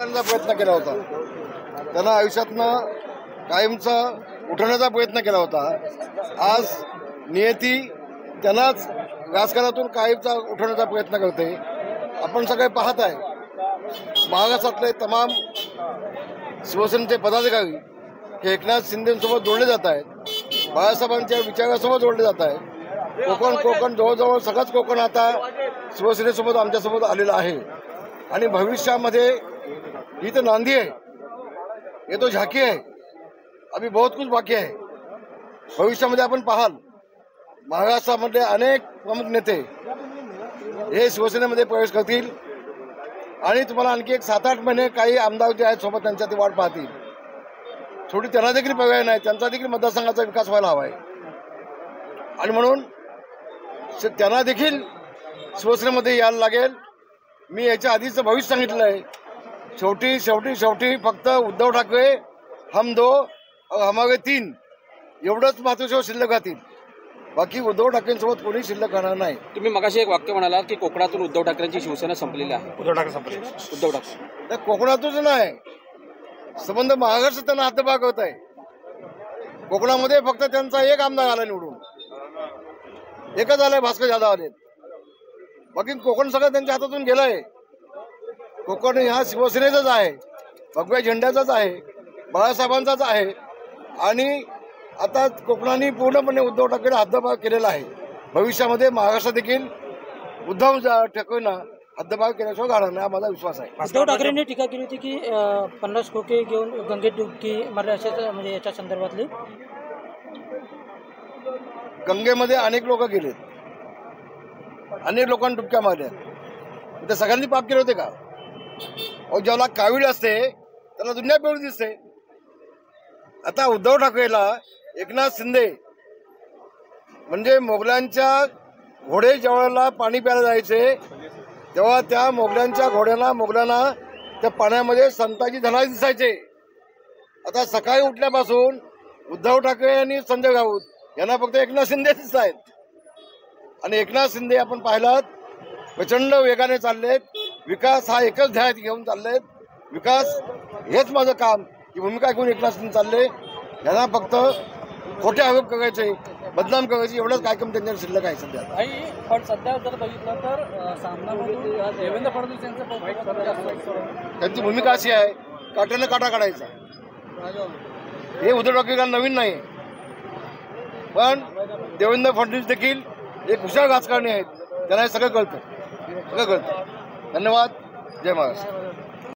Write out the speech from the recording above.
प्रयत्न केला होता, त्यांना आयुष्यातनं कायमचा उठवण्याचा प्रयत्न केला होता। आज नियती त्यांनाच राजकारणातून कायमचा उठवण्याचा प्रयत्न करते। आपण सगळे पाहत आहे, महाराष्ट्रातले तमाम शिवसेनेचे पदाधिकारी हे एकनाथ शिंदेसोबत जोडले जात आहेत, बाळासाहेबांच्या विचारासोबत जोडले जात आहेत। कोकण जवळजवळ सगळंच कोकण आता शिवसेनेसोबत आमच्यासोबत आलेलं आहे आणि भविष्यामध्ये ही तो नांदी है, ये तो झांकी है, अभी बहुत कुछ बाकी है। भविष्यामध्ये आपण पाहाल महाराष्ट्रामधले अनेक प्रमुख नेते हे शिवसेनेमध्ये प्रवेश करतील आणि तुम्हाला आणखी एक 7-8 महिने काही आमदार जे आहेत सोबत त्यांच्या ती वाट पाहतील। थोडी त्यांना देखील पर्याय नाही, त्यांचा देखील मतदारसंघाचा विकास व्हायला हवा आहे आणि म्हणून त्यांना देखील शिवसेनेमध्ये यायला लागेल। मी याच्या आधीचं भविष्य सांगितलं आहे, शेवटी फक्त उद्धव ठाकरे हम दो और हमारे तीन एवढंच मातृशेवर शिल्लक राहतील, बाकी उद्धव ठाकरेंसोबत कोणी शिल्लक राहणार नाही। तुम्ही मगाशी एक वाक्य म्हणालात की कोकणातून उद्धव ठाकरेंची शिवसेना संपलेली आहे। उद्धव ठाकरे कोकणातूनच नाही, संबंध महाराष्ट्र त्यांना हातभार करत आहे। कोकणामध्ये फक्त त्यांचा एक आमदार आला निवडून, एकच आलाय, भास्कर जाधव आले, बाकी कोकण सगळं त्यांच्या हातातून गेलंय। कोकण हा शिवसेनेचाच आहे, भगव्या झेंड्याचाच आहे, बाळासाहेबांचाच आहे आणि आता कोकणाने पूर्णपणे उद्धव ठाकरे हद्दपार केलेला आहे। भविष्यामध्ये महाराष्ट्र देखील उद्धव ठाकरेंना हद्दपार केल्याशिवाय घडणार नाही, हा माझा विश्वास आहे। उद्धव ठाकरेंनी टीका केली होती की 50 खोके घेऊन गंगेत डुबकी मारली अशाच म्हणजे याच्या संदर्भातली। गंगेमध्ये अनेक लोक गेलेत, अनेक लोकांनी डुबक्या मारल्या, ते सगळ्यांनी पाप केले होते का? ज्याला कावीळ असते त्याला दुनिया पिवळी दिसते। आता उद्धव ठाकरेला एकनाथ शिंदे म्हणजे मोगलांच्या घोडे ज्यावेळेला पाणी प्यायला जायचे तेव्हा त्या मोगलांच्या मोगलांना त्या पाण्यामध्ये संताजी धनाजी दिसायचे। आता सकाळी उठल्यापासून उद्धव ठाकरे आणि संजय राऊत यांना फक्त एकनाथ शिंदे दिसत आहेत आणि एकनाथ शिंदे आपण पाहिलात प्रचंड वेगाने चाललेत। विकास हा एकच ध्येय घेऊन चाललेत, विकास हेच माझं काम ही भूमिका घेऊन एकनाथ शिंदे चालले। यांना फक्त खोटे आरोप करायचे, बदनाम करायचे एवढंच कार्यक्रम त्यांच्या शिल्लक आहे सध्या। पण सध्या जर बघितलं तर सामनामधून देवेंद्र फडणवीस यांचं त्यांची भूमिका अशी आहे, काट्यानं काटा काढायचा। हे उद्धव ठाकरे नवीन नाही, पण देवेंद्र फडणवीस देखील एक हुशार राजकारणी आहेत, त्यांना हे सगळं कळतं। धन्यवाद, जय महाराष्ट्र।